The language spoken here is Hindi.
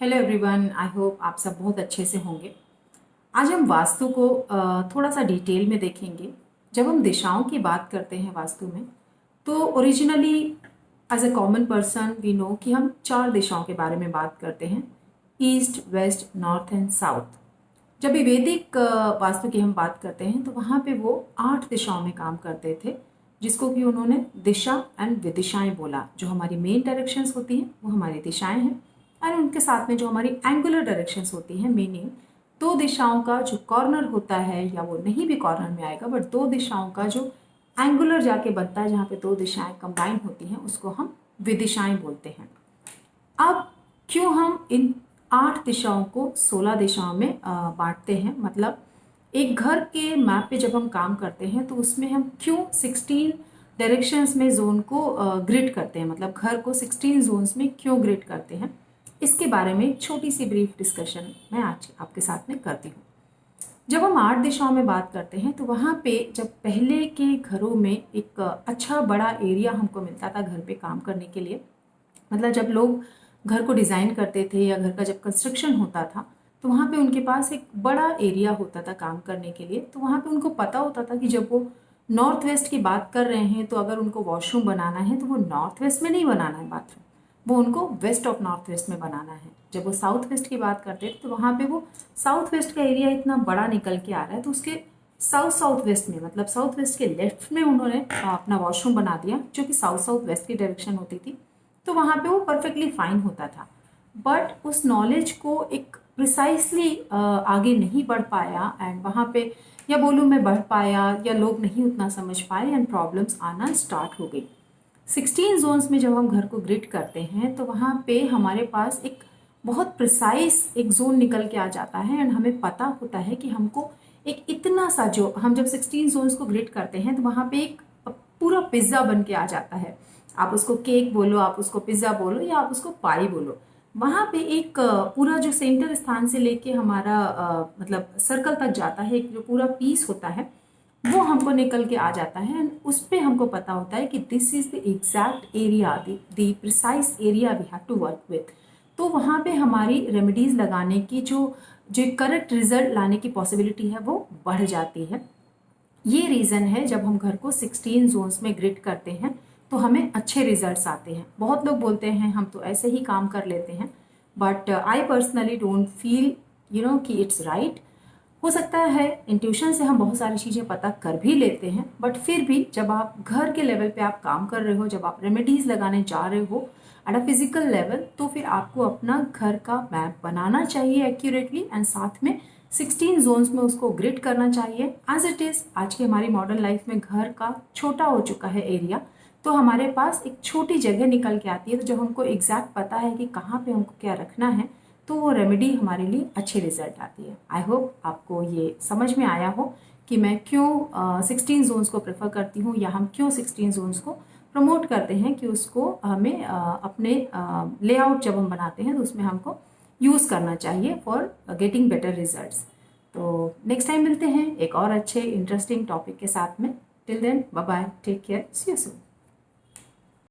हेलो एवरीवन, आई होप आप सब बहुत अच्छे से होंगे। आज हम वास्तु को थोड़ा सा डिटेल में देखेंगे। जब हम दिशाओं की बात करते हैं वास्तु में, तो originally as a common person we know कि हम 4 दिशाओं के बारे में बात करते हैं: east, west, north and south. जब भी वैदिक वास्तु की हम बात करते हैं तो वहाँ पे वो 8 दिशाओं में काम करते थे, जिसको कि उन्होंने दिशा एंड विदिशाएं बोला। जो हमारी मेन डायरेक्शंस होती हैं वो हमारी दिशाएं हैं, और उनके साथ में जो हमारी एंगुलर डायरेक्शंस होती हैं, मीनिंग 2 दिशाओं का जो कॉर्नर होता है, या वो नहीं भी कॉर्नर में आएगा, बट 2 दिशाओं का जो एंगुलर जाके बनता है, जहाँ पे 2 दिशाएं कंबाइन होती हैं, उसको हम विदिशाएं बोलते हैं। अब क्यों हम इन 8 दिशाओं को 16 दिशाओं में बांटते हैं, मतलब एक घर के मैप पे जब हम काम करते हैं तो उसमें हम क्यों 16 डायरेक्शंस में जोन को ग्रिड करते हैं, मतलब घर को 16 जोन्स में क्यों ग्रिड करते हैं, इसके बारे में एक छोटी सी ब्रीफ डिस्कशन मैं आज आपके साथ में करती हूँ। जब हम 8 दिशाओं में बात करते हैं तो वहाँ पे जब पहले के घरों में एक अच्छा बड़ा एरिया हमको मिलता था घर पे काम करने के लिए, मतलब जब लोग घर को डिज़ाइन करते थे या घर का जब कंस्ट्रक्शन होता था तो वहाँ पे उनके पास एक बड़ा एरिया होता था काम करने के लिए। तो वहाँ पे उनको पता होता था कि जब वो नॉर्थ वेस्ट की बात कर रहे हैं तो अगर उनको वॉशरूम बनाना है तो वो नॉर्थ वेस्ट में नहीं बनाना है बाथरूम, वो उनको वेस्ट ऑफ नॉर्थ वेस्ट में बनाना है। जब वो साउथ वेस्ट की बात करते थे तो वहाँ पे वो साउथ वेस्ट का एरिया इतना बड़ा निकल के आ रहा है तो उसके साउथ साउथ वेस्ट में, मतलब साउथ वेस्ट के लेफ्ट में उन्होंने अपना वॉशरूम बना दिया, जो कि साउथ साउथ वेस्ट की डायरेक्शन होती थी। तो वहाँ पे वो परफेक्टली फाइन होता था, बट उस नॉलेज को एक प्रिसाइसली आगे नहीं बढ़ पाया, एंड वहाँ पे या बोलूँ मैं बढ़ पाया या लोग नहीं उतना समझ पाए, एंड प्रॉब्लम्स आना स्टार्ट हो गई। 16 जोन्स में जब हम घर को ग्रिड करते हैं तो वहाँ पे हमारे पास एक बहुत प्रिसाइज एक जोन निकल के आ जाता है, एंड हमें पता होता है कि हमको एक इतना सा, जो हम जब 16 जोन्स को ग्रिड करते हैं तो वहाँ पे एक पूरा पिज्ज़ा बन के आ जाता है। आप उसको केक बोलो, आप उसको पिज्ज़ा बोलो, या आप उसको पाई बोलो। वहाँ पे एक पूरा जो सेंटर स्थान से लेके हमारा मतलब सर्कल तक जाता है, एक जो पूरा पीस होता है वो हमको निकल के आ जाता है, एंड उस पर हमको पता होता है कि this is the exact area, the precise area we have to work with. तो वहाँ पे हमारी रेमेडीज लगाने की जो जो करेक्ट रिजल्ट लाने की पॉसिबिलिटी है वो बढ़ जाती है। ये रीज़न है जब हम घर को 16 जोन्स में ग्रिड करते हैं तो हमें अच्छे रिजल्ट्स आते हैं। बहुत लोग बोलते हैं हम तो ऐसे ही काम कर लेते हैं, but I personally don't feel कि इट्स राइट। हो सकता है इंट्यूशन से हम बहुत सारी चीज़ें पता कर भी लेते हैं, बट फिर भी जब आप घर के लेवल पे आप काम कर रहे हो, जब आप रेमेडीज लगाने जा रहे हो एट अ फिजिकल लेवल, तो फिर आपको अपना घर का मैप बनाना चाहिए एक्यूरेटली, एंड साथ में 16 जोन्स में उसको ग्रिड करना चाहिए। एज इट इज़ आज की हमारी मॉडर्न लाइफ में घर का छोटा हो चुका है एरिया, तो हमारे पास एक छोटी जगह निकल के आती है। तो जब हमको एग्जैक्ट पता है कि कहाँ पे हमको क्या रखना है, तो वो रेमेडी हमारे लिए अच्छे रिजल्ट आती है। आई होप आपको ये समझ में आया हो कि मैं क्यों 16 जोन्स को प्रेफर करती हूँ, या हम क्यों 16 जोन्स को प्रमोट करते हैं कि उसको हमें अपने लेआउट जब हम बनाते हैं तो उसमें हमको यूज़ करना चाहिए फॉर गेटिंग बेटर रिजल्ट्स। तो नेक्स्ट टाइम मिलते हैं एक और अच्छे इंटरेस्टिंग टॉपिक के साथ में। Till then bye bye, take care, see you soon.